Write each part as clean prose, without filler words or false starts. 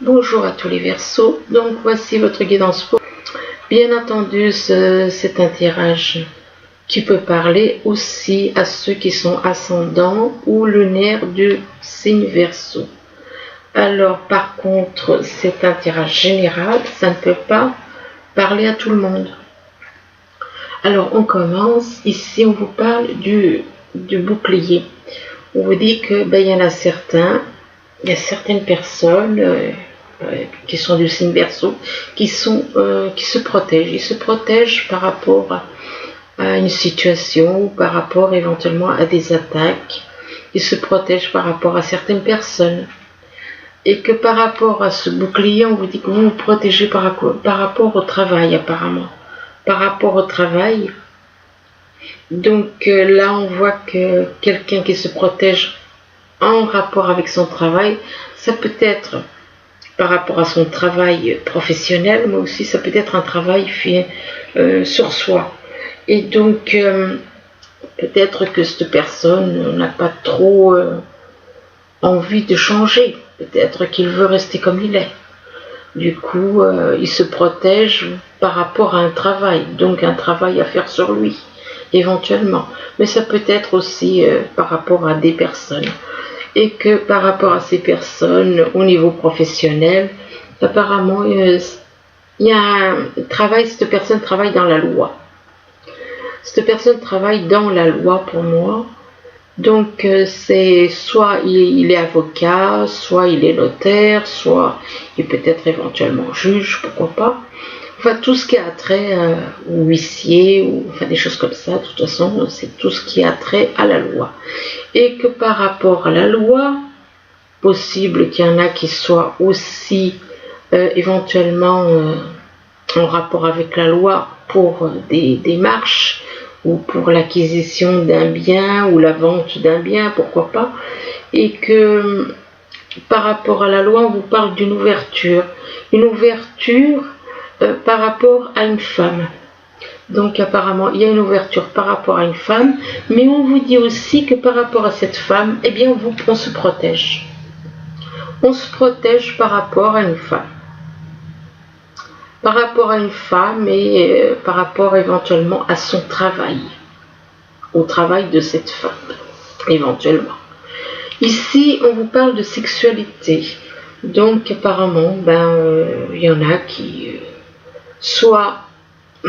Bonjour à tous les Verseaux, donc voici votre guidance pour. Bien entendu, c'est un tirage qui peut parler aussi à ceux qui sont ascendants ou lunaires du signe Verseau. Alors par contre, c'est un tirage général, ça ne peut pas parler à tout le monde. Alors on commence, ici on vous parle du bouclier. On vous dit que il y en a certains, il y a certaines personnes qui sont du signe Verseau, qui se protègent. Ils se protègent par rapport à une situation ou par rapport éventuellement à des attaques. Ils se protègent par rapport à certaines personnes. Et que par rapport à ce bouclier, on vous dit que vous vous protégez par rapport au travail apparemment. Par rapport au travail. Donc là, on voit que quelqu'un qui se protège en rapport avec son travail, ça peut être par rapport à son travail professionnel, mais aussi ça peut être un travail fait sur soi. Et donc, peut-être que cette personne n'a pas trop envie de changer. Peut-être qu'il veut rester comme il est. Du coup, il se protège par rapport à un travail, donc un travail à faire sur lui, éventuellement. Mais ça peut être aussi par rapport à des personnes. Et que par rapport à ces personnes, au niveau professionnel, apparemment, il y a un travail, cette personne travaille dans la loi. Cette personne travaille dans la loi pour moi. Donc, c'est soit il est avocat, soit il est notaire, soit il peut être éventuellement juge, pourquoi pas. Enfin, tout ce qui a trait ou huissier, ou enfin des choses comme ça, de toute façon, c'est tout ce qui a trait à la loi. Et que par rapport à la loi, possible qu'il y en a qui soient aussi éventuellement en rapport avec la loi pour des démarches ou pour l'acquisition d'un bien ou la vente d'un bien, pourquoi pas. Et que par rapport à la loi, on vous parle d'une ouverture. Une ouverture par rapport à une femme. Donc apparemment, il y a une ouverture par rapport à une femme, mais on vous dit aussi que par rapport à cette femme, eh bien, on se protège. On se protège par rapport à une femme. Par rapport à une femme et par rapport éventuellement à son travail. Au travail de cette femme, éventuellement. Ici, on vous parle de sexualité. Donc apparemment, il y en a qui... soit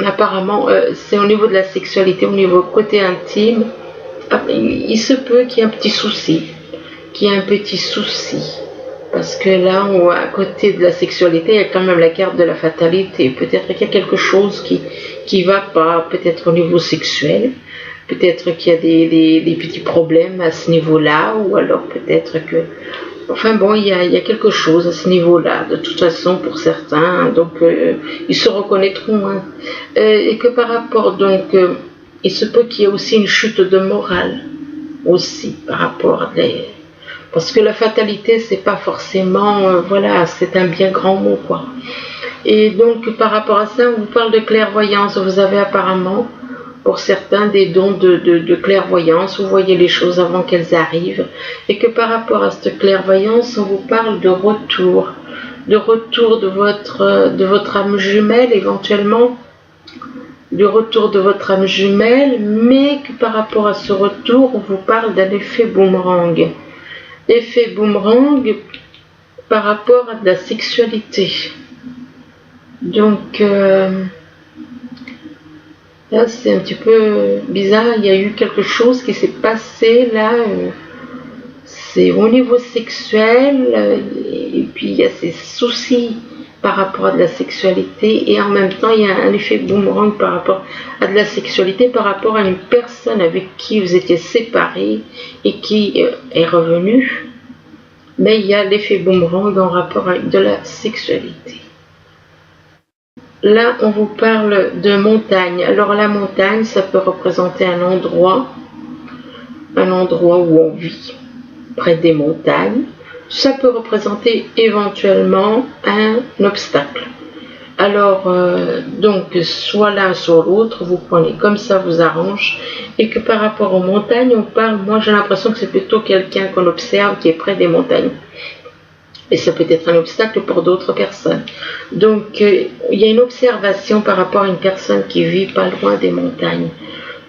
apparemment c'est au niveau de la sexualité, au niveau côté intime, il se peut qu'il y ait un petit souci, parce que là à côté de la sexualité il y a quand même la carte de la fatalité. Peut-être qu'il y a quelque chose qui va pas, peut-être au niveau sexuel, peut-être qu'il y a des petits problèmes à ce niveau-là, ou alors peut-être que enfin bon, il y a quelque chose à ce niveau-là, de toute façon, pour certains, donc ils se reconnaîtront. Hein. Et que par rapport, donc, il se peut qu'il y ait aussi une chute de morale, aussi, par rapport à des... Parce que la fatalité, c'est pas forcément, voilà, c'est un bien grand mot, quoi. Et donc, par rapport à ça, on vous parle de clairvoyance. Vous avez apparemment... pour certains des dons de clairvoyance, vous voyez les choses avant qu'elles arrivent, et que par rapport à cette clairvoyance, on vous parle de retour de votre âme jumelle éventuellement, du retour de votre âme jumelle, mais que par rapport à ce retour, on vous parle d'un effet boomerang. Effet boomerang par rapport à de la sexualité. Donc... là, c'est un petit peu bizarre, il y a eu quelque chose qui s'est passé là, c'est au niveau sexuel, et puis il y a ces soucis par rapport à de la sexualité, et en même temps il y a un effet boomerang par rapport à de la sexualité, par rapport à une personne avec qui vous étiez séparés et qui est revenue, mais il y a l'effet boomerang en rapport avec de la sexualité. Là, on vous parle de montagne. Alors la montagne, ça peut représenter un endroit où on vit, près des montagnes. Ça peut représenter éventuellement un obstacle. Alors, donc, soit l'un, soit l'autre, vous prenez comme ça vous arrange. Et que par rapport aux montagnes, on parle, moi j'ai l'impression que c'est plutôt quelqu'un qu'on observe qui est près des montagnes. Et ça peut être un obstacle pour d'autres personnes. Donc, il y a une observation par rapport à une personne qui vit pas loin des montagnes,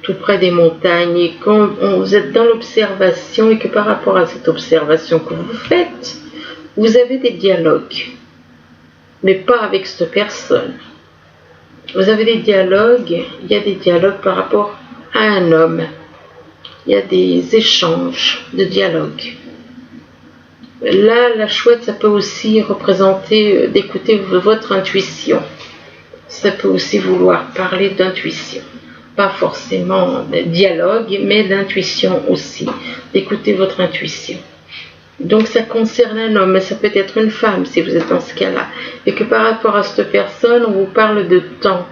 tout près des montagnes. Et quand vous êtes dans l'observation et que par rapport à cette observation que vous faites, vous avez des dialogues, mais pas avec cette personne. Vous avez des dialogues, il y a des dialogues par rapport à un homme. Il y a des échanges de dialogues. Là, la chouette, ça peut aussi représenter d'écouter votre intuition. Ça peut aussi vouloir parler d'intuition. Pas forcément de dialogue, mais d'intuition aussi. D'écouter votre intuition. Donc ça concerne un homme, mais ça peut être une femme si vous êtes dans ce cas-là. Et que par rapport à cette personne, on vous parle de temps.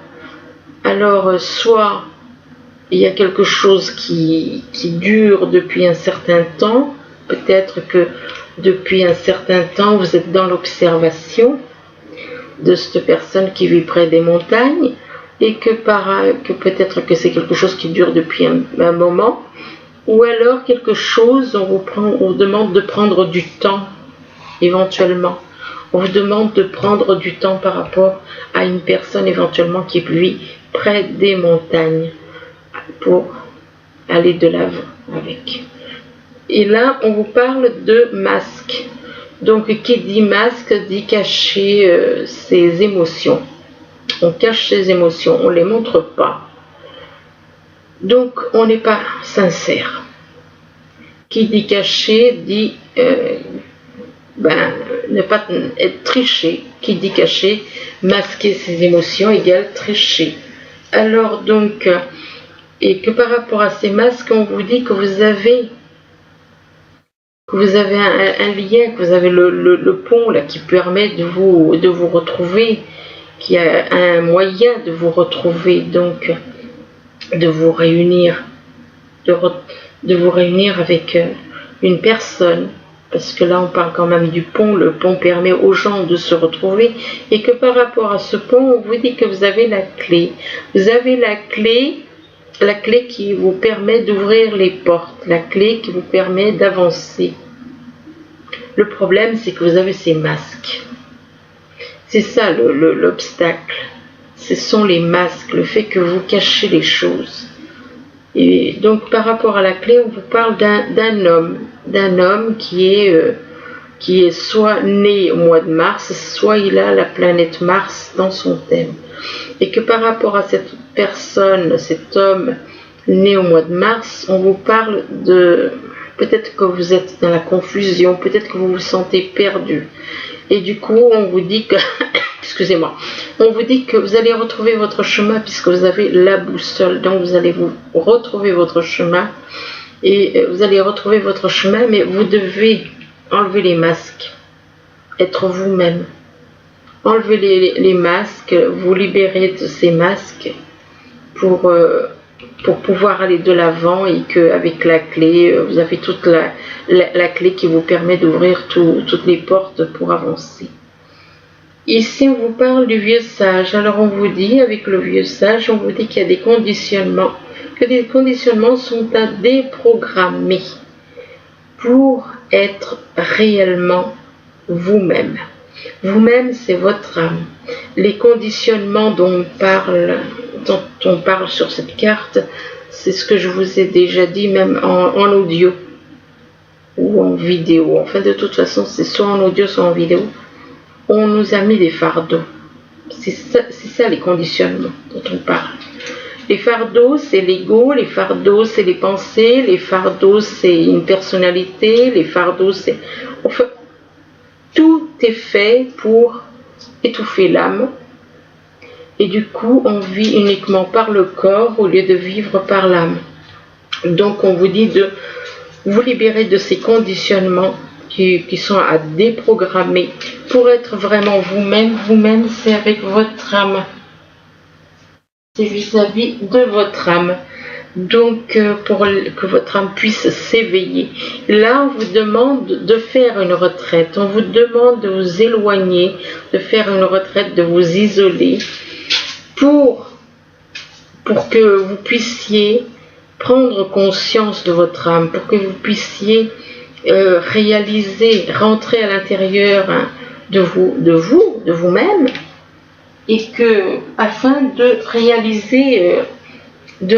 Alors, soit il y a quelque chose qui dure depuis un certain temps. Peut-être que depuis un certain temps, vous êtes dans l'observation de cette personne qui vit près des montagnes et que peut-être que c'est quelque chose qui dure depuis un moment, ou alors quelque chose, on vous demande de prendre du temps, éventuellement. On vous demande de prendre du temps par rapport à une personne éventuellement qui vit près des montagnes pour aller de l'avant avec. Et là, on vous parle de masque. Donc, qui dit masque dit cacher ses émotions. On cache ses émotions, on ne les montre pas. Donc, on n'est pas sincère. Qui dit cacher dit ne pas être triché. Qui dit cacher, masquer ses émotions égale tricher. Alors, donc, et que par rapport à ces masques, on vous dit que vous avez un lien, que vous avez le pont là, qui permet de vous retrouver, qui a un moyen de vous retrouver, donc de vous réunir, de vous réunir avec une personne, parce que là on parle quand même du pont, le pont permet aux gens de se retrouver, et que par rapport à ce pont, on vous dit que vous avez la clé. Vous avez la clé qui vous permet d'ouvrir les portes, la clé qui vous permet d'avancer. Le problème, c'est que vous avez ces masques. C'est ça l'obstacle. Ce sont les masques, le fait que vous cachez les choses. Et donc, par rapport à la clé, on vous parle d'un homme qui est soit né au mois de mars, soit il a la planète Mars dans son thème. Et que par rapport à cette personne, cet homme né au mois de mars, on vous parle de... Peut-être que vous êtes dans la confusion, peut-être que vous vous sentez perdu. Et du coup, on vous dit que... Excusez-moi. On vous dit que vous allez retrouver votre chemin puisque vous avez la boussole. Donc, vous allez vous retrouver votre chemin. Et vous allez retrouver votre chemin, mais vous devez enlever les masques. Être vous-même. Enlevez les masques, vous libérez de ces masques pour pouvoir aller de l'avant et qu'avec la clé, vous avez toute la clé qui vous permet d'ouvrir toutes les portes pour avancer. Ici, on vous parle du vieux sage. Alors, on vous dit, avec le vieux sage, on vous dit qu'il y a des conditionnements, que des conditionnements sont à déprogrammer pour être réellement vous-même. Vous-même, c'est votre âme. Les conditionnements dont on parle sur cette carte, c'est ce que je vous ai déjà dit, même en audio ou en vidéo. Enfin, de toute façon, c'est soit en audio, soit en vidéo. On nous a mis des fardeaux. C'est ça les conditionnements dont on parle. Les fardeaux, c'est l'ego. Les fardeaux, c'est les pensées. Les fardeaux, c'est une personnalité. Les fardeaux, c'est... Enfin, tout est fait pour étouffer l'âme. Et du coup, on vit uniquement par le corps au lieu de vivre par l'âme. Donc, on vous dit de vous libérer de ces conditionnements qui sont à déprogrammer pour être vraiment vous-même. Vous-même, c'est avec votre âme. C'est vis-à-vis de votre âme. Donc, pour que votre âme puisse s'éveiller. Là, on vous demande de faire une retraite. On vous demande de vous éloigner, de faire une retraite, de vous isoler pour que vous puissiez prendre conscience de votre âme, pour que vous puissiez réaliser, rentrer à l'intérieur hein, de vous-même, et que afin de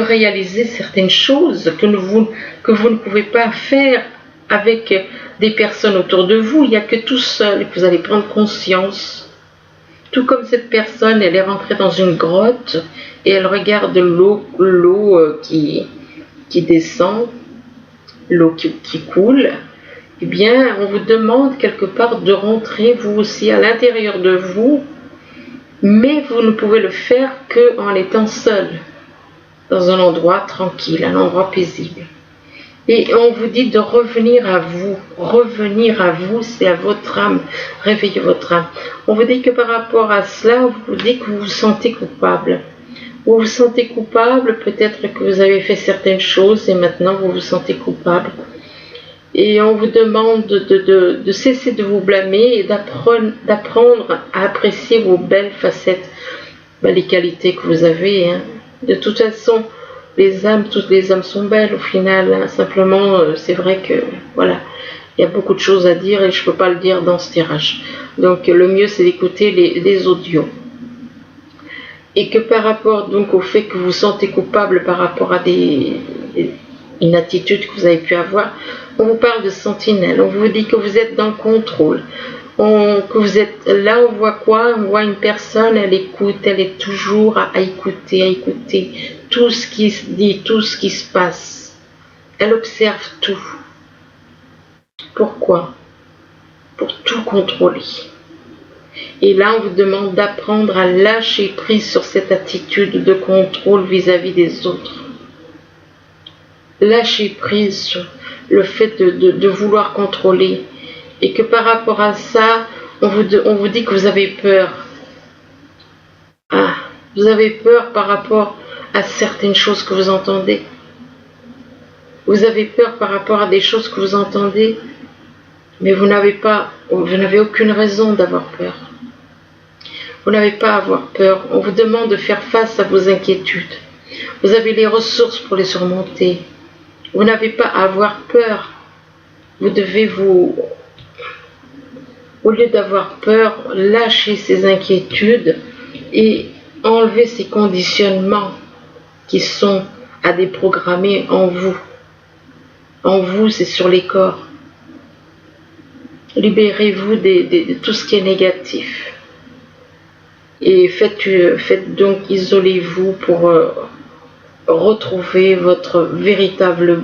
réaliser certaines choses que vous ne pouvez pas faire avec des personnes autour de vous, il n'y a que tout seul que vous allez prendre conscience. Tout comme cette personne, elle est rentrée dans une grotte et elle regarde l'eau qui descend, l'eau qui coule. Eh bien, on vous demande quelque part de rentrer vous aussi à l'intérieur de vous, mais vous ne pouvez le faire qu'en étant seul, dans un endroit tranquille, un endroit paisible. Et on vous dit de revenir à vous. Revenir à vous, c'est à votre âme. Réveillez votre âme. On vous dit que par rapport à cela, on vous dit que vous vous sentez coupable. Vous vous sentez coupable, peut-être que vous avez fait certaines choses et maintenant vous vous sentez coupable. Et on vous demande de cesser de vous blâmer et d'apprendre à apprécier vos belles facettes, les qualités que vous avez. Hein. De toute façon, toutes les âmes sont belles au final. Hein. Simplement, c'est vrai que voilà, il y a beaucoup de choses à dire et je ne peux pas le dire dans ce tirage. Donc le mieux c'est d'écouter les audios. Et que par rapport donc au fait que vous vous sentez coupable par rapport à une attitude que vous avez pu avoir, on vous parle de sentinelle, on vous dit que vous êtes dans le contrôle, que vous êtes là, on voit quoi? On voit une personne, elle écoute, elle est toujours à écouter tout ce qui se dit, tout ce qui se passe. Elle observe tout. Pourquoi? Pour tout contrôler. Et là, on vous demande d'apprendre à lâcher prise sur cette attitude de contrôle vis-à-vis des autres. Lâcher prise sur le fait de vouloir contrôler. Et que par rapport à ça, on vous dit que vous avez peur. Ah, vous avez peur par rapport à certaines choses que vous entendez. Vous avez peur par rapport à des choses que vous entendez, mais vous n'avez aucune raison d'avoir peur. Vous n'avez pas à avoir peur. On vous demande de faire face à vos inquiétudes. Vous avez les ressources pour les surmonter. Vous n'avez pas à avoir peur. Vous devez au lieu d'avoir peur, lâcher ces inquiétudes et enlever ces conditionnements qui sont à déprogrammer en vous. En vous, c'est sur les corps. Libérez-vous de tout ce qui est négatif. Et faites donc, isolez-vous pour retrouver votre véritable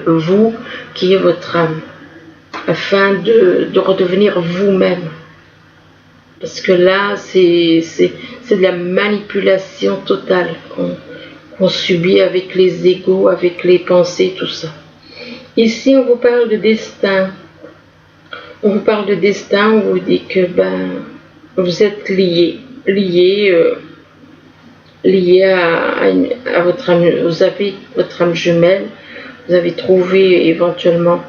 vous, qui est votre âme, afin de redevenir vous-même. Parce que là, c'est de la manipulation totale qu'on subit avec les égos, avec les pensées, tout ça. Ici, on vous parle de destin. On vous parle de destin, on vous dit que vous êtes liés à votre âme. Vous avez votre âme jumelle, vous avez trouvé éventuellement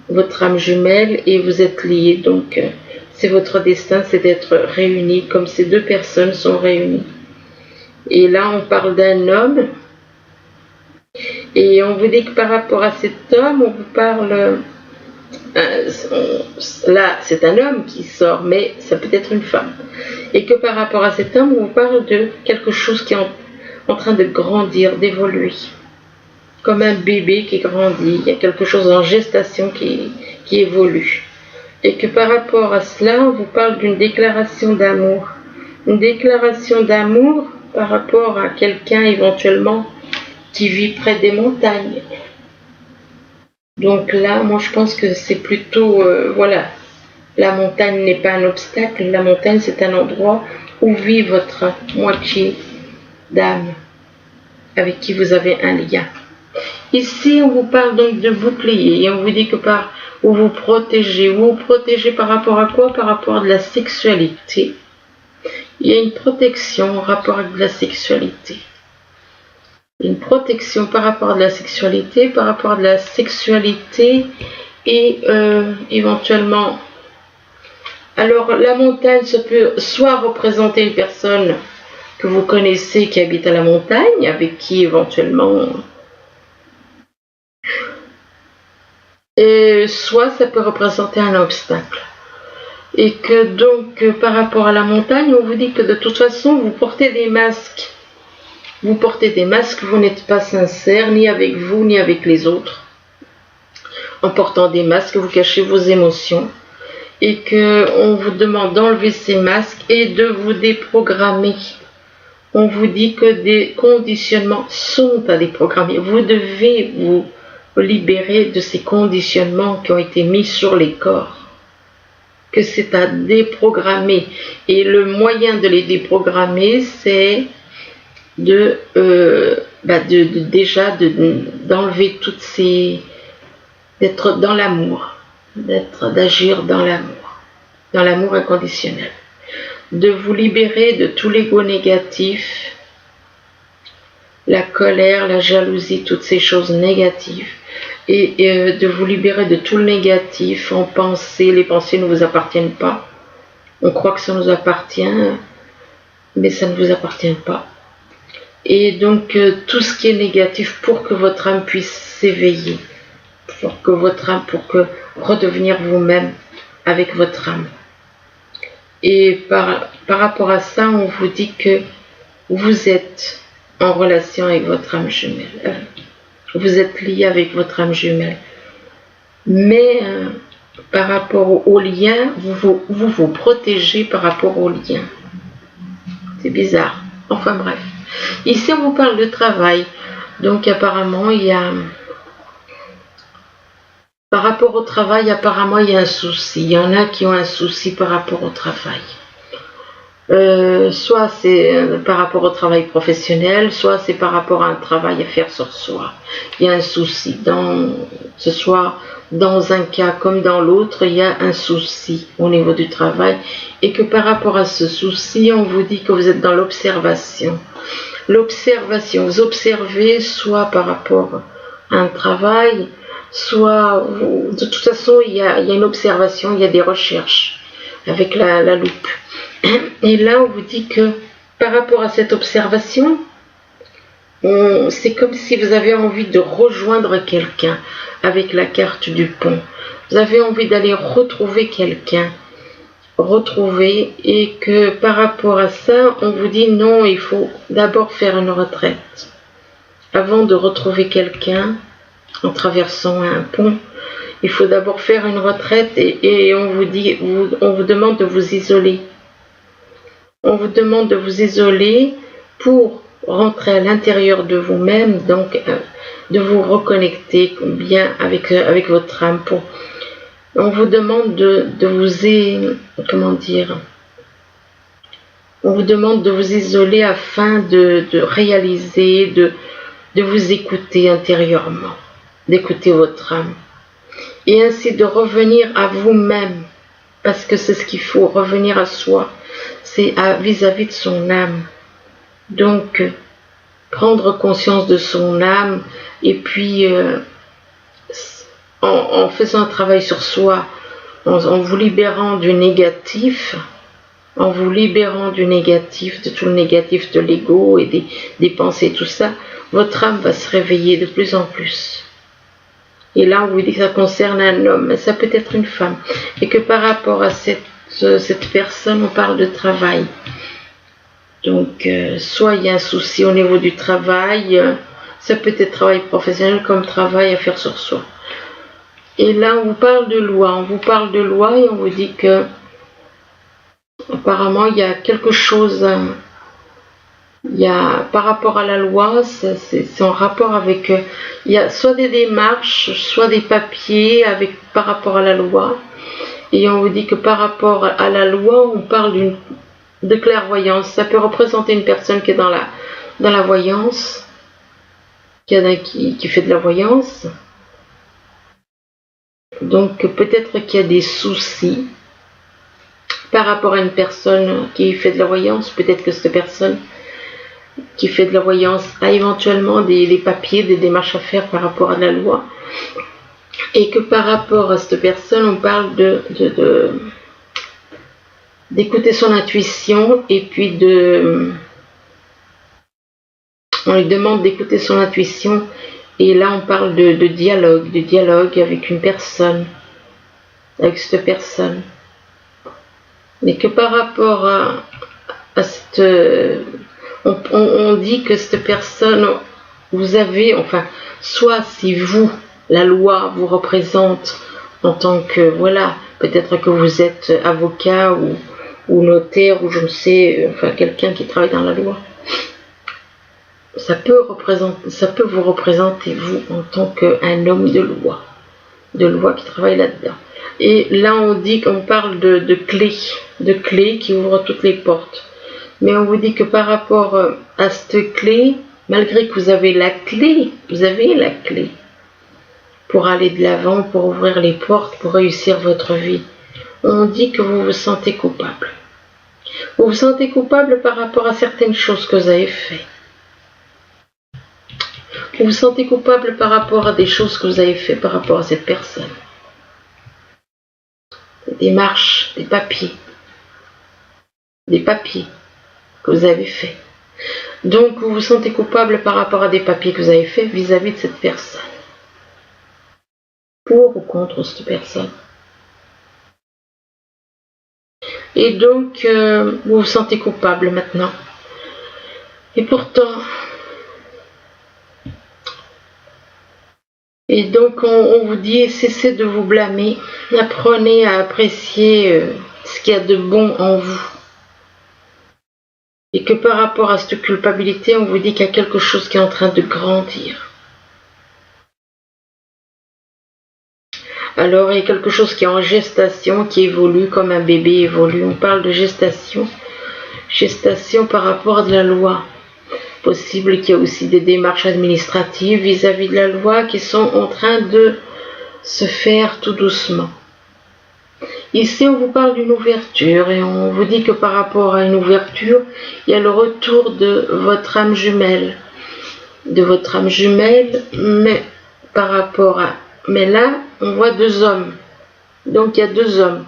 votre âme jumelle et vous êtes liés. Donc, c'est votre destin, c'est d'être réunis comme ces deux personnes sont réunies. Et là, on parle d'un homme. Et on vous dit que par rapport à cet homme, on vous parle... là, c'est un homme qui sort, mais ça peut être une femme. Et que par rapport à cet homme, on vous parle de quelque chose qui est en train de grandir, d'évoluer. Comme un bébé qui grandit, il y a quelque chose en gestation qui évolue. Et que par rapport à cela, on vous parle d'une déclaration d'amour. Une déclaration d'amour par rapport à quelqu'un éventuellement qui vit près des montagnes. Donc là, moi je pense que c'est plutôt, voilà, la montagne n'est pas un obstacle, la montagne c'est un endroit où vit votre moitié d'âme, avec qui vous avez un lien. Ici, on vous parle donc de bouclier, et on vous dit que vous vous protégez par rapport à quoi? Par rapport à de la sexualité. Il y a une protection en rapport avec de la sexualité. Une protection par rapport à de la sexualité, et éventuellement... Alors, la montagne, ça peut soit représenter une personne que vous connaissez qui habite à la montagne, avec qui éventuellement Et soit ça peut représenter un obstacle. Et que donc, par rapport à la montagne, on vous dit que de toute façon, vous portez des masques. Vous portez des masques, vous n'êtes pas sincère, ni avec vous, ni avec les autres. En portant des masques, vous cachez vos émotions. Et qu'on vous demande d'enlever ces masques et de vous déprogrammer. On vous dit que des conditionnements sont à déprogrammer. Vous devez vous libérer de ces conditionnements qui ont été mis sur les corps. Que c'est à déprogrammer. Et le moyen de les déprogrammer, c'est d'enlever toutes ces... d'être dans l'amour, d'agir dans l'amour inconditionnel. De vous libérer de tout l'ego négatif, la colère, la jalousie, toutes ces choses négatives. Et de vous libérer de tout le négatif en pensée. Les pensées ne vous appartiennent pas. On croit que ça nous appartient, mais ça ne vous appartient pas. Et donc tout ce qui est négatif pour que votre âme puisse s'éveiller, pour que redevenir vous-même avec votre âme. Et par rapport à ça, on vous dit que vous êtes en relation avec votre âme jumelle. Vous êtes lié avec votre âme jumelle. Mais par rapport au lien, vous protégez par rapport au lien. C'est bizarre. Enfin bref. Ici, on vous parle de travail. Donc apparemment, par rapport au travail, apparemment, il y a un souci. Il y en a qui ont un souci par rapport au travail. Soit c'est par rapport au travail professionnel, soit c'est par rapport à un travail à faire sur soi. Il y a un souci. Ce soit dans un cas comme dans l'autre, il y a un souci au niveau du travail. Et que par rapport à ce souci, on vous dit que vous êtes dans l'observation. L'observation, vous observez soit par rapport à un travail, soit, de toute façon, il y a une observation, il y a des recherches avec la loupe. Et là, on vous dit que par rapport à cette observation, c'est comme si vous avez envie de rejoindre quelqu'un avec la carte du pont. Vous avez envie d'aller retrouver quelqu'un, et que par rapport à ça, on vous dit non, il faut d'abord faire une retraite. Avant de retrouver quelqu'un, en traversant un pont, il faut d'abord faire une retraite et on vous demande de vous isoler. On vous demande de vous isoler pour rentrer à l'intérieur de vous-même, donc de vous reconnecter bien avec votre âme. On vous demande de vous isoler afin de réaliser, de vous écouter intérieurement, d'écouter votre âme. Et ainsi de revenir à vous-même, parce que c'est ce qu'il faut, revenir à soi. C'est vis-à-vis de son âme. Donc, prendre conscience de son âme et puis en faisant un travail sur soi, en vous libérant du négatif, de tout le négatif de l'ego et des pensées, tout ça, votre âme va se réveiller de plus en plus. Et là, on vous dit que ça concerne un homme, mais ça peut être une femme. Et que par rapport à cette personne, on parle de travail. Donc, soit il y a un souci au niveau du travail, ça peut être travail professionnel comme travail à faire sur soi. Et là, on vous parle de loi. Et on vous dit que apparemment, il y a quelque chose. Par rapport à la loi, c'est en rapport avec. Il y a soit des démarches, soit des papiers par rapport à la loi. Et on vous dit que par rapport à la loi, on parle de clairvoyance. Ça peut représenter une personne qui est dans la voyance, qui fait de la voyance. Donc peut-être qu'il y a des soucis par rapport à une personne qui fait de la voyance. Peut-être que cette personne qui fait de la voyance a éventuellement des papiers, des démarches à faire par rapport à la loi. Et que par rapport à cette personne, on parle d'écouter son intuition et puis on lui demande d'écouter son intuition Et là, on parle de dialogue avec une personne, avec cette personne. Mais que par rapport à cette... on dit que cette personne, vous avez, enfin, soit si vous, la loi vous représente en tant que, voilà, peut-être que vous êtes avocat ou notaire ou je ne sais, enfin quelqu'un qui travaille dans la loi. Ça peut vous représenter vous en tant qu'un homme de loi qui travaille là-dedans. Et là on dit qu'on parle de clés qui ouvrent toutes les portes. Mais on vous dit que par rapport à cette clé, malgré que vous avez la clé pour aller de l'avant, pour ouvrir les portes, pour réussir votre vie, on dit que vous vous sentez coupable. Vous vous sentez coupable par rapport à certaines choses que vous avez faites. Vous vous sentez coupable par rapport à des choses que vous avez faites par rapport à cette personne. Des démarches, des papiers que vous avez faits. Donc vous vous sentez coupable par rapport à des papiers que vous avez faits vis-à-vis de cette personne. Pour ou contre cette personne. Et donc vous vous sentez coupable maintenant. Et pourtant... Et donc on vous dit, cessez de vous blâmer, apprenez à apprécier ce qu'il y a de bon en vous. Et que par rapport à cette culpabilité, on vous dit qu'il y a quelque chose qui est en train de grandir. Alors il y a quelque chose qui est en gestation, qui évolue comme un bébé évolue. On parle de gestation. Gestation par rapport à de la loi. Possible qu'il y ait aussi des démarches administratives vis-à-vis de la loi qui sont en train de se faire tout doucement. Ici, on vous parle d'une ouverture et on vous dit que par rapport à une ouverture, il y a le retour de votre âme jumelle. Mais par rapport à... Mais là, on voit deux hommes. Donc, il y a deux hommes.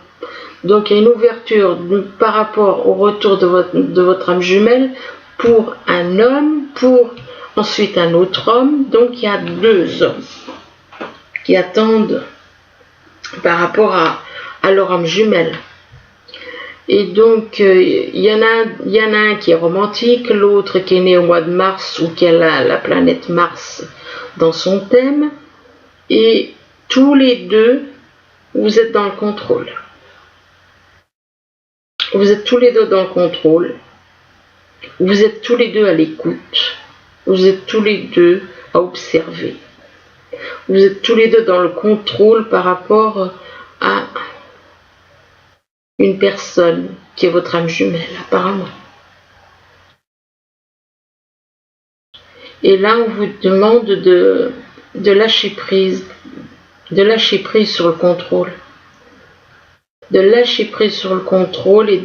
Donc, il y a une ouverture par rapport au retour de votre âme jumelle pour un homme, pour ensuite un autre homme. Donc, il y a deux hommes qui attendent par rapport à leur âme jumelle. Et donc, il y en a un qui est romantique, l'autre qui est né au mois de mars ou qui a la planète Mars dans son thème. Et tous les deux, vous êtes dans le contrôle. Vous êtes tous les deux dans le contrôle. Vous êtes tous les deux à l'écoute. Vous êtes tous les deux à observer. Vous êtes tous les deux dans le contrôle par rapport à une personne qui est votre âme jumelle, apparemment. Et là, on vous demande de lâcher prise. De lâcher prise sur le contrôle. De lâcher prise sur le contrôle et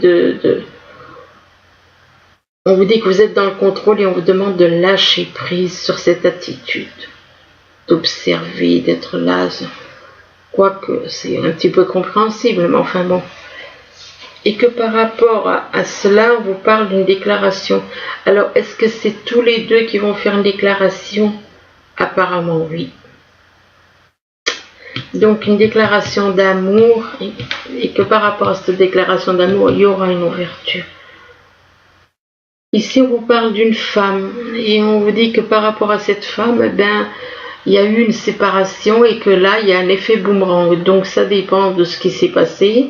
on vous dit que vous êtes dans le contrôle et on vous demande de lâcher prise sur cette attitude. D'observer, d'être là. Quoique c'est un petit peu compréhensible, mais enfin bon. Et que par rapport à cela, on vous parle d'une déclaration. Alors, est-ce que c'est tous les deux qui vont faire une déclaration? Apparemment, oui. Donc, une déclaration d'amour, et que par rapport à cette déclaration d'amour, il y aura une ouverture. Ici, on vous parle d'une femme, et on vous dit que par rapport à cette femme, il y a eu une séparation, et que là, il y a un effet boomerang. Donc, ça dépend de ce qui s'est passé.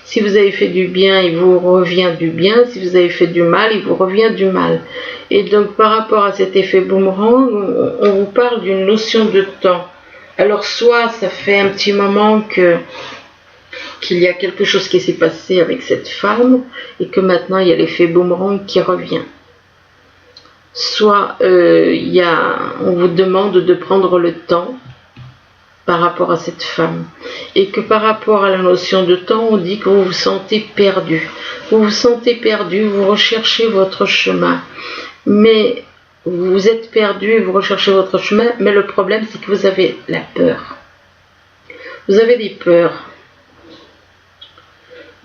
Si vous avez fait du bien, il vous revient du bien. Si vous avez fait du mal, il vous revient du mal. Et donc, par rapport à cet effet boomerang, on vous parle d'une notion de temps. Alors, soit ça fait un petit moment qu'il y a quelque chose qui s'est passé avec cette femme et que maintenant, il y a l'effet boomerang qui revient. Soit on vous demande de prendre le temps par rapport à cette femme. Et que par rapport à la notion de temps, on dit que vous vous sentez perdu. Vous vous sentez perdu, vous recherchez votre chemin. Mais vous êtes perdu et vous recherchez votre chemin, mais le problème c'est que vous avez la peur. Vous avez des peurs.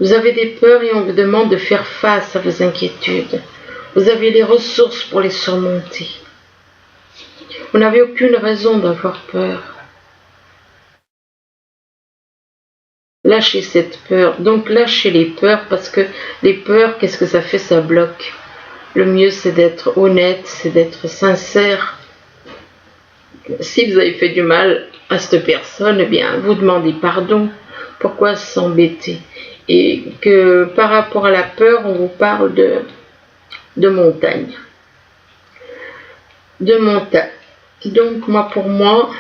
Vous avez des peurs et on vous demande de faire face à vos inquiétudes. Vous avez les ressources pour les surmonter. Vous n'avez aucune raison d'avoir peur. Lâchez cette peur. Donc lâchez les peurs, parce que les peurs, qu'est-ce que ça fait? Ça bloque. Le mieux, c'est d'être honnête, c'est d'être sincère. Si vous avez fait du mal à cette personne, eh bien, vous demandez pardon. Pourquoi s'embêter? Et que par rapport à la peur, on vous parle de montagne. De montagne. Donc, pour moi,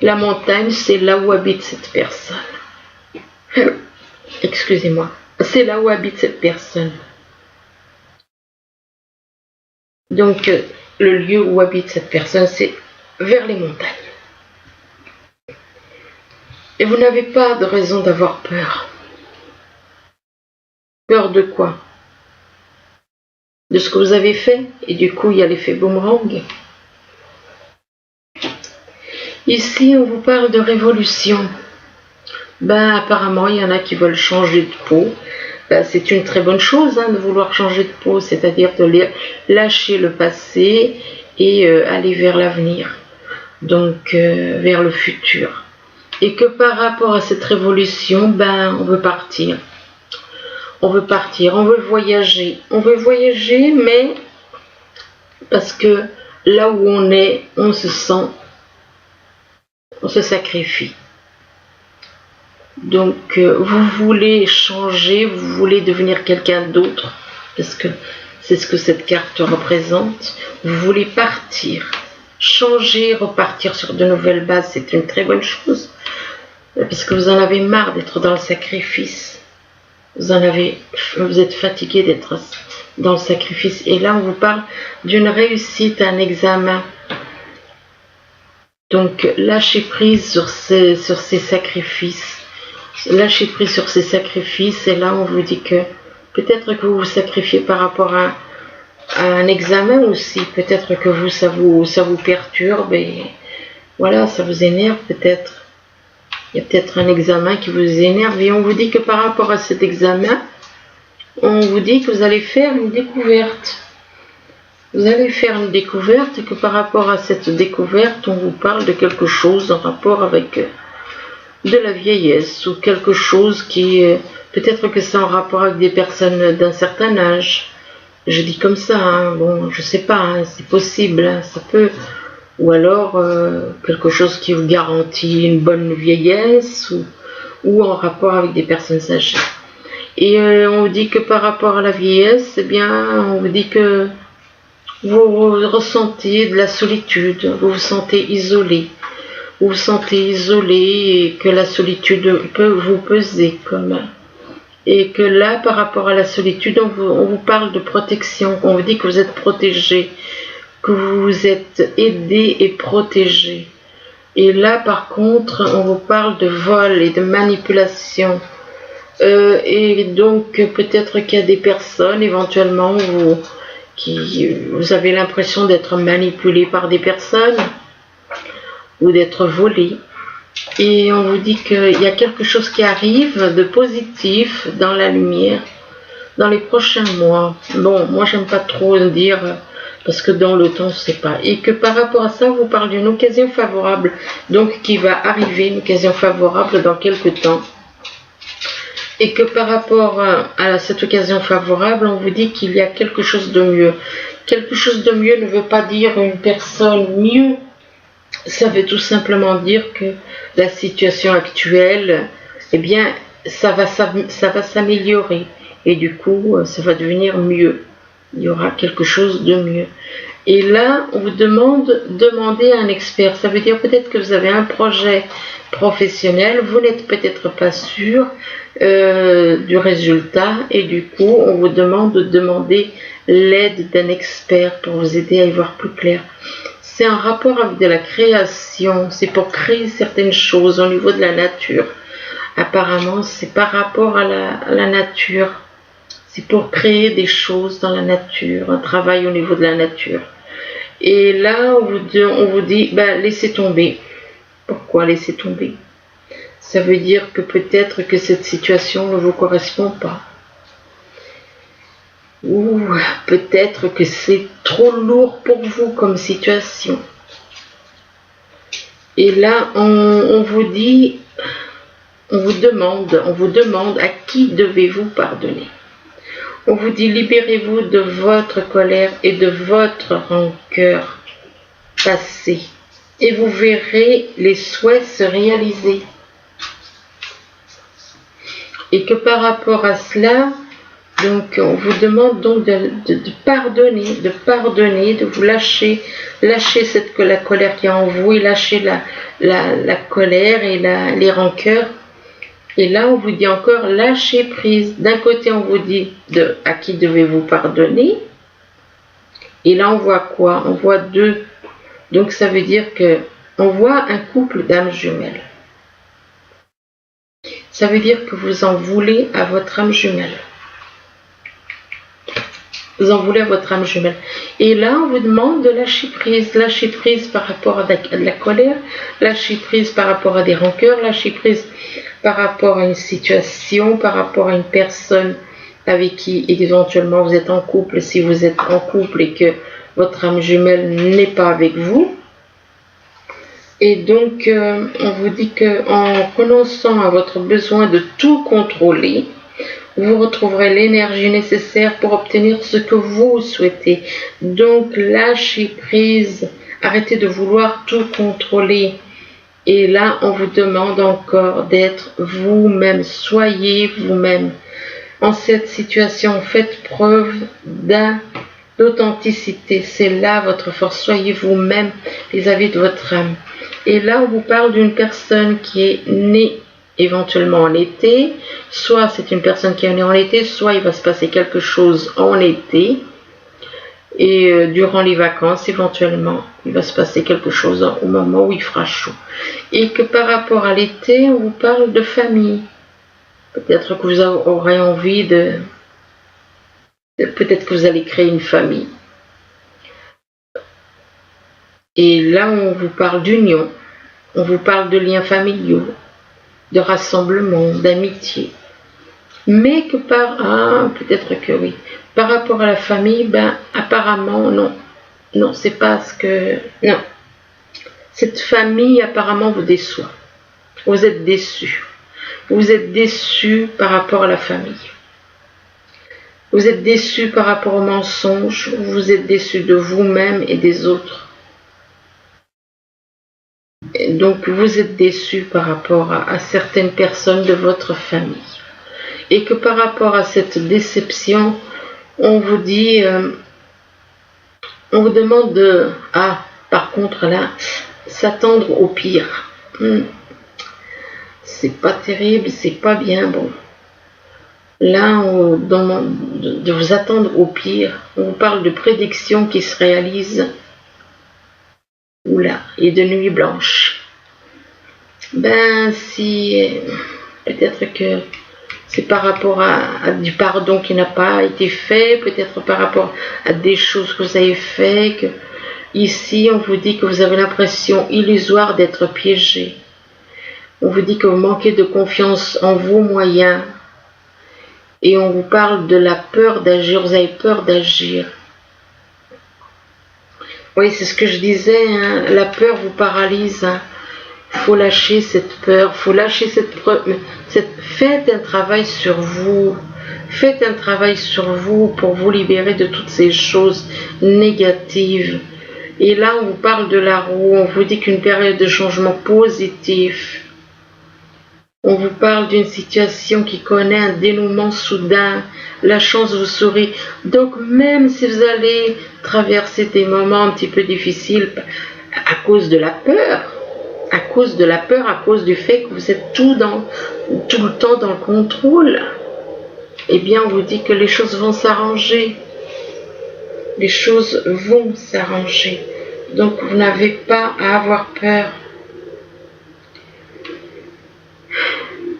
la montagne, c'est là où habite cette personne. Excusez-moi. C'est là où habite cette personne. Donc, le lieu où habite cette personne, c'est vers les montagnes. Et vous n'avez pas de raison d'avoir peur. Peur de quoi? De ce que vous avez fait. Et du coup, il y a l'effet boomerang. Ici, on vous parle de révolution. Apparemment, il y en a qui veulent changer de peau. C'est une très bonne chose de vouloir changer de peau, c'est-à-dire de lâcher le passé et aller vers l'avenir, donc vers le futur. Et que par rapport à cette révolution, on veut partir. On veut partir, on veut voyager. On veut voyager, mais parce que là où on est, on se sacrifie. Donc, vous voulez changer, vous voulez devenir quelqu'un d'autre, parce que c'est ce que cette carte représente. Vous voulez partir, changer, repartir sur de nouvelles bases, c'est une très bonne chose, parce que vous en avez marre d'être dans le sacrifice. Vous êtes fatigué d'être dans le sacrifice. Et là, on vous parle d'une réussite à un examen. Donc, lâchez prise sur ces sacrifices. Lâchez prise sur ces sacrifices, et là on vous dit que peut-être que vous vous sacrifiez par rapport à un examen aussi, peut-être que ça vous perturbe, et voilà, ça vous énerve peut-être. Il y a peut-être un examen qui vous énerve, et on vous dit que par rapport à cet examen, on vous dit que vous allez faire une découverte. Vous allez faire une découverte, et que par rapport à cette découverte, on vous parle de quelque chose en rapport avec de la vieillesse, ou quelque chose qui, peut-être que c'est en rapport avec des personnes d'un certain âge. Je dis comme ça, bon, je sais pas, c'est possible, ça peut. Ou alors, quelque chose qui vous garantit une bonne vieillesse, ou en rapport avec des personnes âgées. Et on vous dit que par rapport à la vieillesse, eh bien, on vous dit que vous ressentez de la solitude, vous vous sentez isolé. Vous vous sentez isolé, et que la solitude peut vous peser et que là, par rapport à la solitude, on vous parle de protection. On vous dit que vous êtes protégé, que vous êtes aidé et protégé. Et là, par contre, on vous parle de vol et de manipulation. Et donc, peut-être qu'il y a des personnes, éventuellement, vous avez l'impression d'être manipulé par des personnes, ou d'être volé. Et on vous dit qu'il y a quelque chose qui arrive de positif dans la lumière dans les prochains mois. Bon, moi j'aime pas trop le dire, parce que dans le temps, on ne sait pas. Et que par rapport à ça, on vous parle d'une occasion favorable, donc qui va arriver, une occasion favorable dans quelques temps. Et que par rapport à cette occasion favorable, on vous dit qu'il y a quelque chose de mieux. Quelque chose de mieux ne veut pas dire une personne mieux. Ça veut tout simplement dire que la situation actuelle, eh bien, ça va s'améliorer. Et du coup, ça va devenir mieux. Il y aura quelque chose de mieux. Et là, on vous demandez à un expert. Ça veut dire peut-être que vous avez un projet professionnel, vous n'êtes peut-être pas sûr du résultat, et du coup, on vous demande de demander l'aide d'un expert pour vous aider à y voir plus clair. C'est un rapport avec de la création, c'est pour créer certaines choses au niveau de la nature. Apparemment, c'est par rapport à la nature. C'est pour créer des choses dans la nature, un travail au niveau de la nature. Et là, on vous dit, laissez tomber. Pourquoi laisser tomber? Ça veut dire que peut-être que cette situation ne vous correspond pas. ou peut-être que c'est trop lourd pour vous comme situation. Et là, on vous dit, on vous demande à qui devez-vous pardonner. On vous dit, libérez-vous de votre colère et de votre rancœur passée. Et vous verrez les souhaits se réaliser. Et que par rapport à cela, donc on vous demande donc de pardonner, de vous lâcher la colère qui est en vous et lâcher la colère et les rancœurs. Et là on vous dit encore lâcher prise. D'un côté on vous dit à qui devez-vous pardonner. Et là on voit quoi? On voit deux. Donc ça veut dire que on voit un couple d'âmes jumelles. Ça veut dire que vous en voulez à votre âme jumelle. Vous en voulez à votre âme jumelle. Et là, on vous demande de lâcher prise par rapport à de la colère, lâcher prise par rapport à des rancœurs, lâcher prise par rapport à une situation, par rapport à une personne avec qui éventuellement vous êtes en couple, si vous êtes en couple et que votre âme jumelle n'est pas avec vous. Et donc, on vous dit qu'en renonçant à votre besoin de tout contrôler, vous retrouverez l'énergie nécessaire pour obtenir ce que vous souhaitez. Donc, lâchez prise, arrêtez de vouloir tout contrôler. Et là, on vous demande encore d'être vous-même, soyez vous-même. En cette situation, faites preuve d'authenticité. C'est là votre force, soyez vous-même vis-à-vis de votre âme. Et là, on vous parle d'une personne qui est née éventuellement en été, soit c'est une personne qui est née en été, soit il va se passer quelque chose en été, et durant les vacances éventuellement, il va se passer quelque chose au moment où il fera chaud. Et que par rapport à l'été, on vous parle de famille. Peut-être que vous aurez envie peut-être que vous allez créer une famille. Et là, on vous parle d'union, on vous parle de liens familiaux, de rassemblement, d'amitié. Mais que peut-être que oui. Par rapport à la famille, apparemment, non. Non, c'est pas ce que... Non. Cette famille, apparemment, vous déçoit. Vous êtes déçus. Vous êtes déçus par rapport à la famille. Vous êtes déçus par rapport aux mensonges. Vous êtes déçus de vous-même et des autres. Et donc, vous êtes déçus par rapport à certaines personnes de votre famille. Et que par rapport à cette déception, on vous dit, on vous demande de, par contre là, s'attendre au pire. C'est pas terrible, c'est pas bien, bon. Là, on demande de vous attendre au pire. On vous parle de prédictions qui se réalisent. Oula, et de nuit blanche. Si, peut-être que c'est par rapport à du pardon qui n'a pas été fait, peut-être par rapport à des choses que vous avez fait, que ici on vous dit que vous avez l'impression illusoire d'être piégé. On vous dit que vous manquez de confiance en vos moyens. Et on vous parle de la peur d'agir, vous avez peur d'agir. Oui, c'est ce que je disais, la peur vous paralyse. Faut lâcher cette peur, faut lâcher faites un travail sur vous. Faites un travail sur vous pour vous libérer de toutes ces choses négatives. Et là, on vous parle de la roue, on vous dit qu'une période de changement positif. On vous parle d'une situation qui connaît un dénouement soudain. La chance vous sourit. Donc même si vous allez traverser des moments un petit peu difficiles à cause de la peur, à cause du fait que vous êtes tout le temps dans le contrôle, eh bien on vous dit que les choses vont s'arranger. Les choses vont s'arranger. Donc vous n'avez pas à avoir peur.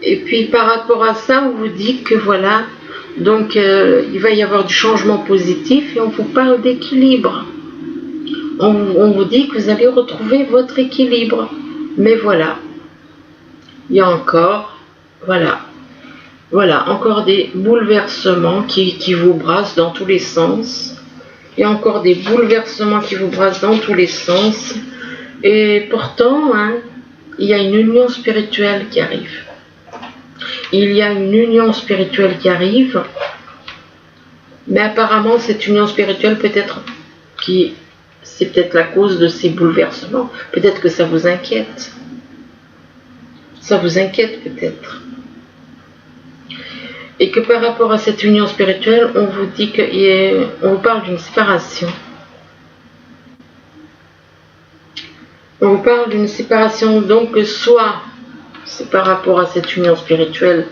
Et puis par rapport à ça, on vous dit que voilà, donc il va y avoir du changement positif et on vous parle d'équilibre. On vous dit que vous allez retrouver votre équilibre. Mais voilà, il y a encore, voilà, Voilà, encore des bouleversements qui vous brassent dans tous les sens. Il y a encore des bouleversements qui vous brassent dans tous les sens. Et pourtant, hein, il y a une union spirituelle qui arrive. Il y a une union spirituelle qui arrive. Mais apparemment, cette union spirituelle peut-être c'est peut-être la cause de ces bouleversements. Peut-être que ça vous inquiète. Ça vous inquiète peut-être. Et que par rapport à cette union spirituelle, on vous dit on vous parle d'une séparation. On vous parle d'une séparation, donc soit c'est par rapport à cette union spirituelle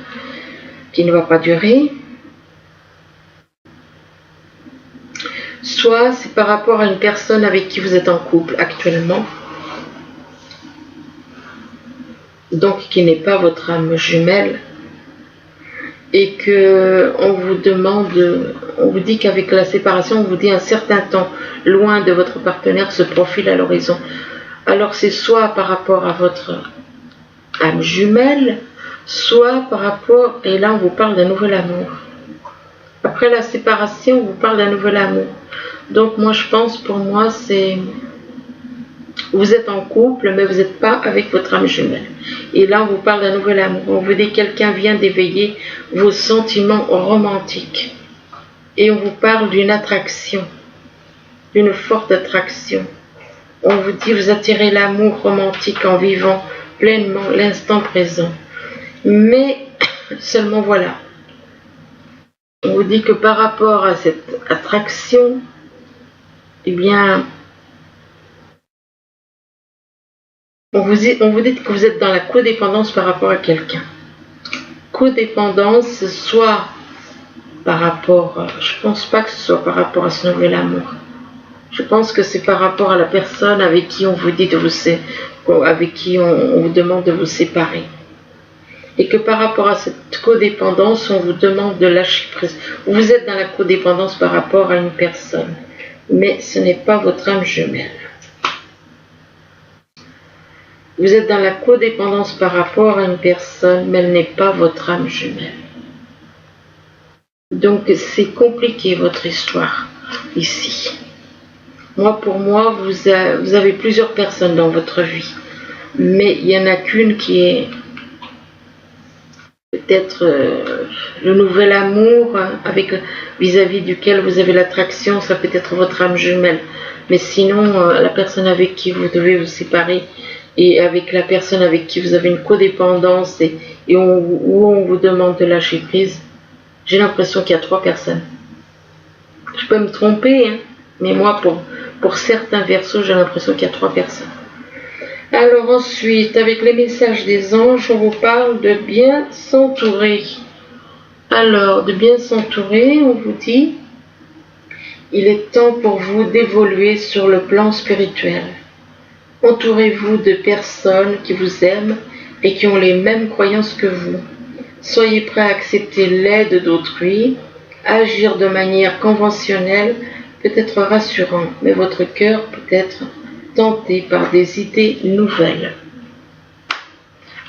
qui ne va pas durer, soit c'est par rapport à une personne avec qui vous êtes en couple actuellement, donc qui n'est pas votre âme jumelle, et que on vous dit qu'avec la séparation, on vous dit un certain temps loin de votre partenaire se profile à l'horizon. Alors c'est soit par rapport à votre âme jumelle, soit par rapport, et là on vous parle d'un nouvel amour. Après la séparation, on vous parle d'un nouvel amour. Donc moi je pense, pour moi c'est, vous êtes en couple mais vous n'êtes pas avec votre âme jumelle. Et là on vous parle d'un nouvel amour. On vous dit que quelqu'un vient d'éveiller vos sentiments romantiques. Et on vous parle d'une attraction, d'une forte attraction. On vous dit vous attirez l'amour romantique en vivant pleinement l'instant présent. Mais seulement voilà. On vous dit que par rapport à cette attraction, eh bien, on vous dit que vous êtes dans la codépendance par rapport à quelqu'un. Codépendance, soit par rapport, je pense pas que ce soit par rapport à ce nouvel amour. Je pense que c'est par rapport à la personne avec qui on vous dit avec qui on vous demande de vous séparer. Et que par rapport à cette codépendance, on vous demande de lâcher prise. Vous êtes dans la codépendance par rapport à une personne, mais ce n'est pas votre âme jumelle. Vous êtes dans la codépendance par rapport à une personne, mais elle n'est pas votre âme jumelle. Donc c'est compliqué votre histoire ici. Pour moi, vous avez plusieurs personnes dans votre vie, mais il n'y en a qu'une qui est peut-être le nouvel amour vis-à-vis duquel vous avez l'attraction, ça peut être votre âme jumelle. Mais sinon, la personne avec qui vous devez vous séparer et avec la personne avec qui vous avez une codépendance où on vous demande de lâcher prise, j'ai l'impression qu'il y a 3 personnes. Je peux me tromper, hein, mais moi, pour certains versos, j'ai l'impression qu'il y a 3 personnes. Alors ensuite, avec les messages des anges, on vous parle de bien s'entourer. Alors, de bien s'entourer, on vous dit, il est temps pour vous d'évoluer sur le plan spirituel. Entourez-vous de personnes qui vous aiment et qui ont les mêmes croyances que vous. Soyez prêts à accepter l'aide d'autrui. Agir de manière conventionnelle peut être rassurant, mais votre cœur peut être tenté par des idées nouvelles.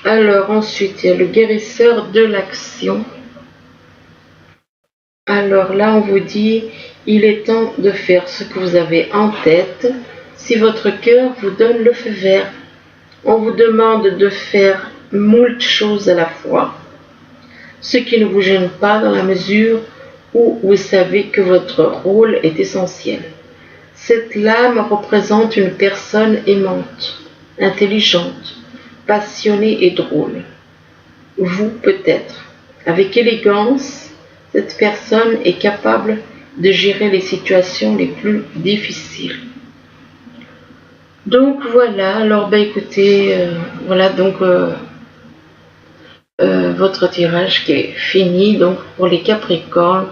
Alors ensuite, il y a le guérisseur de l'action. Alors là, on vous dit, il est temps de faire ce que vous avez en tête si votre cœur vous donne le feu vert. On vous demande de faire moult choses à la fois, ce qui ne vous gêne pas dans la mesure où vous savez que votre rôle est essentiel. Cette lame représente une personne aimante, intelligente, passionnée et drôle. Vous, peut-être. Avec élégance, cette personne est capable de gérer les situations les plus difficiles. Donc voilà, alors écoutez, voilà donc votre tirage qui est fini donc pour les Capricornes.